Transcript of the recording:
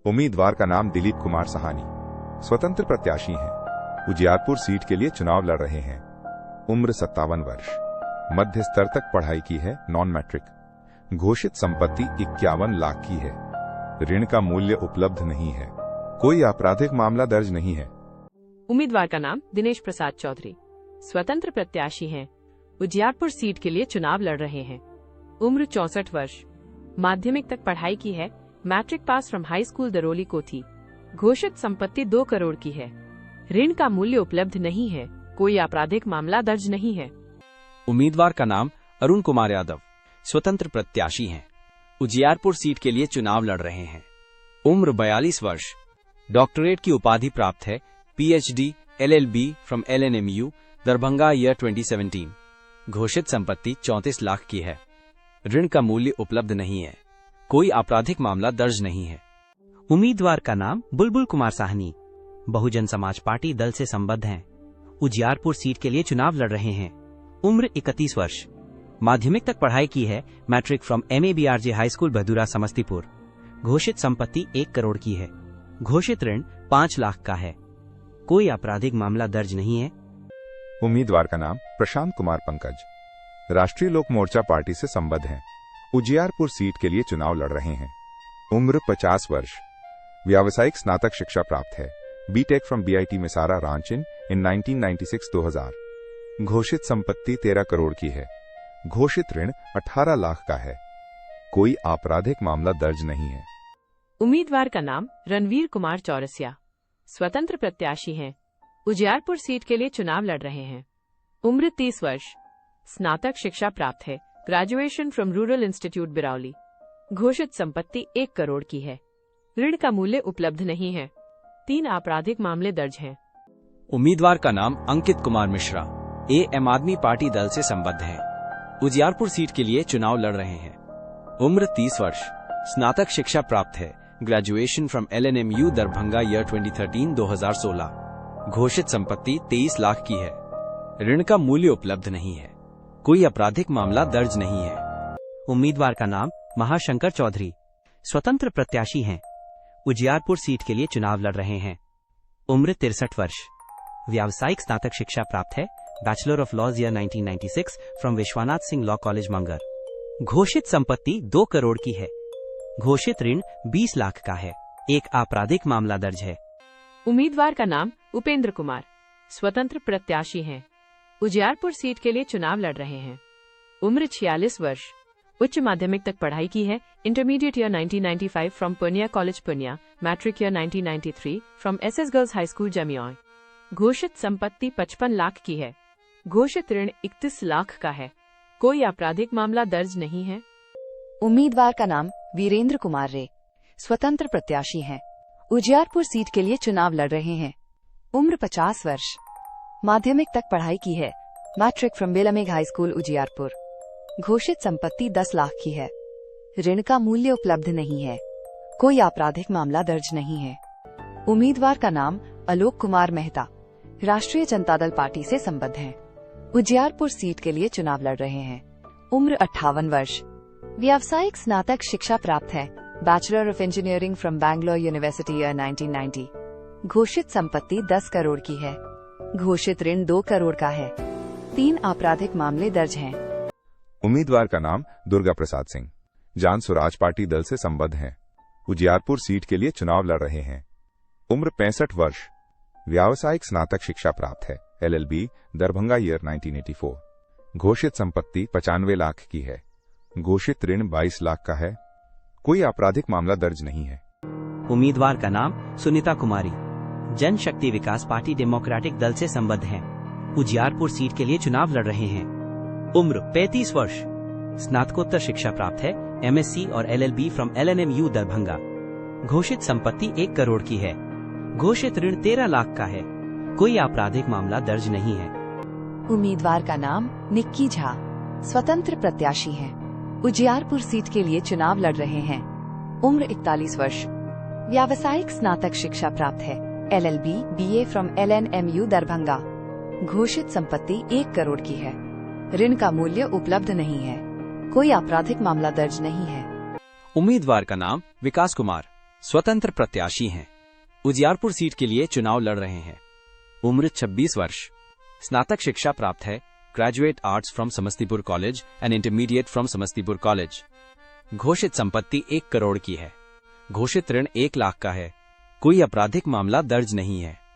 उम्मीदवार का नाम दिलीप कुमार साहनी, स्वतंत्र प्रत्याशी हैं। उजियारपुर सीट के लिए चुनाव लड़ रहे हैं। उम्र 57 वर्ष। मध्य स्तर तक पढ़ाई की है, नॉन मैट्रिक। घोषित संपत्ति 51 लाख की है। ऋण का मूल्य उपलब्ध नहीं है। कोई आपराधिक मामला दर्ज नहीं है। उम्मीदवार का नाम दिनेश प्रसाद चौधरी, स्वतंत्र प्रत्याशी हैं। उजियारपुर सीट के लिए चुनाव लड़ रहे हैं। उम्र 64 वर्ष। माध्यमिक तक पढ़ाई की है, matric pass from high school Daroli Kothi. घोषित संपत्ति 2 करोड़ की है। ऋण का मूल्य उपलब्ध नहीं है। कोई आपराधिक मामला दर्ज नहीं है। उम्मीदवार का नाम अरुण कुमार यादव, स्वतंत्र प्रत्याशी हैं। उजियारपुर सीट के लिए चुनाव लड़ रहे हैं। उम्र 42 वर्ष। डॉक्टरेट की उपाधि प्राप्त है, PhD LLB from LNMU Darbhanga year 2017। घोषित संपत्ति 34 लाख की है। ऋण का मूल्य उपलब्ध नहीं है। कोई आपराधिक मामला दर्ज नहीं है। उम्मीदवार का नाम बुलबुल कुमार साहनी, बहुजन समाज पार्टी दल से संबद्ध हैं। उजियारपुर सीट के लिए चुनाव लड़ रहे हैं। उम्र 31 वर्ष। माध्यमिक तक पढ़ाई की है, matric from MABRJ high school Bhadura Samastipur. घोषित संपत्ति 1 करोड़ की है। घोषित ऋण 5 लाख का है। कोई आपराधिक मामला दर्ज नहीं है। उम्मीदवार का नाम प्रशांत कुमार पंकज, राष्ट्रीय लोक मोर्चा पार्टी से संबद्ध हैं। उजियारपुर सीट के लिए चुनाव लड़ रहे हैं। उम्र 50 वर्ष। व्यावसायिक स्नातक शिक्षा प्राप्त है, BTech फ्रॉम BIT मेसारा रांचिन इन 1996-2000। घोषित संपत्ति 13 करोड़ की है। घोषित ऋण 18 लाख का है। कोई आपराधिक मामला दर्ज नहीं है। उम्मीदवार का नाम रणवीर कुमार चौरसिया, स्वतंत्र प्रत्याशी हैं। उजियारपुर सीट के लिए चुनाव लड़ रहे हैं। उम्र 30 वर्ष। स्नातक शिक्षा प्राप्त है, graduation from rural institute Birauli. घोषित संपत्ति 1 करोड़ की है। ऋण का मूल्य उपलब्ध नहीं है। 3 आपराधिक मामले दर्ज हैं। उम्मीदवार का नाम अंकित कुमार मिश्रा, आम आदमी पार्टी दल से संबद्ध हैं। उजियारपुर सीट के लिए चुनाव लड़ रहे हैं। उम्र 30 वर्ष। स्नातक शिक्षा प्राप्त है, graduation from LNMU Darbhanga year 2013-2016। घोषित संपत्ति 23 लाख की है। ऋण का मूल्य उपलब्ध नहीं है। कोई आपराधिक मामला दर्ज नहीं है। उम्मीदवार का नाम महाशंकर चौधरी, स्वतंत्र प्रत्याशी हैं। उजियारपुर सीट के लिए चुनाव लड़ रहे हैं। उम्र 63 वर्ष। व्यावसायिक स्नातक शिक्षा प्राप्त है, bachelor of laws year 1996 from Vishwanath Singh law college Mangar. घोषित संपत्ति 2 करोड़ की है। घोषित ऋण 20 लाख का है। एक आपराधिक मामला दर्ज है। उम्मीदवार का नाम उपेंद्र कुमार, स्वतंत्र प्रत्याशी हैं। उजियारपुर सीट के लिए चुनाव लड़ रहे हैं। उम्र 46 वर्ष। उच्च माध्यमिक तक पढ़ाई की है, intermediate year 1995 from Puniya college Puniya, matric year 1993 from SS girls high school Jamiyaon. घोषित संपत्ति 55 लाख की है। घोषित ऋण 31 लाख का है। कोई आपराधिक मामला दर्ज नहीं है। उम्मीदवार का नाम वीरेंद्र कुमार रे, स्वतंत्र प्रत्याशी हैं। उजियारपुर सीट के लिए चुनाव लड़ रहे हैं। उम्र 50 वर्ष। माध्यमिक तक पढ़ाई की है, matric from Belamegh high school Ujiarpur. घोषित संपत्ति 10 लाख की है। ऋण का मूल्य उपलब्ध नहीं है। कोई आपराधिक मामला दर्ज नहीं है। उम्मीदवार का नाम आलोक कुमार मेहता, राष्ट्रीय जनता दल पार्टी से संबद्ध हैं। उजियारपुर सीट के लिए चुनाव लड़ रहे हैं। उम्र 58 वर्ष। व्यावसायिक स्नातक शिक्षा प्राप्त है, bachelor of engineering from Bangalore university year 1990। घोषित संपत्ति 10 करोड़ की है। घोषित ऋण 2 करोड़ का है। 3 आपराधिक मामले दर्ज हैं। उम्मीदवार का नाम दुर्गा प्रसाद सिंह, जान स्वराज पार्टी दल से संबद्ध हैं। उजियारपुर सीट के लिए चुनाव लड़ रहे हैं। उम्र 65 वर्ष। व्यावसायिक स्नातक शिक्षा प्राप्त है, LLB दरभंगा ईयर 1984। घोषित संपत्ति 95 लाख की है। घोषित ऋण 22 लाख का है। कोई आपराधिक मामला दर्ज नहीं है। उम्मीदवार का नाम सुनीता कुमारी, जनशक्ति विकास पार्टी डेमोक्रेटिक दल से संबद्ध हैं। उजियारपुर सीट के लिए चुनाव लड़ रहे हैं। उम्र 35 वर्ष। स्नातकोत्तर शिक्षा प्राप्त है, MSc और LLB फ्रॉम LNMU दरभंगा। घोषित संपत्ति 1 करोड़ की है। घोषित ऋण 13 लाख का है। कोई आपराधिक मामला दर्ज नहीं है। उम्मीदवार का नाम निक्की झा, स्वतंत्र प्रत्याशी हैं। उजियारपुर सीट के लिए चुनाव लड़ रहे हैं। उम्र 41 वर्ष। व्यावसायिक स्नातक शिक्षा प्राप्त है, LLB BA from LNMU Darbhanga. घोषित संपत्ति 1 करोड़ की है। ऋण का मूल्य उपलब्ध नहीं है। कोई आपराधिक मामला दर्ज नहीं है। उम्मीदवार का नाम विकास कुमार, स्वतंत्र प्रत्याशी हैं। उजियारपुर सीट के लिए चुनाव लड़ रहे हैं। उम्र 26 वर्ष। स्नातक शिक्षा प्राप्त है। Graduate arts from Samastipur college and intermediate from Samastipur college. घोषित संपत्ति 1 करोड़ की है। घोषित ऋण 1 लाख का है। कोई आपराधिक मामला दर्ज नहीं है।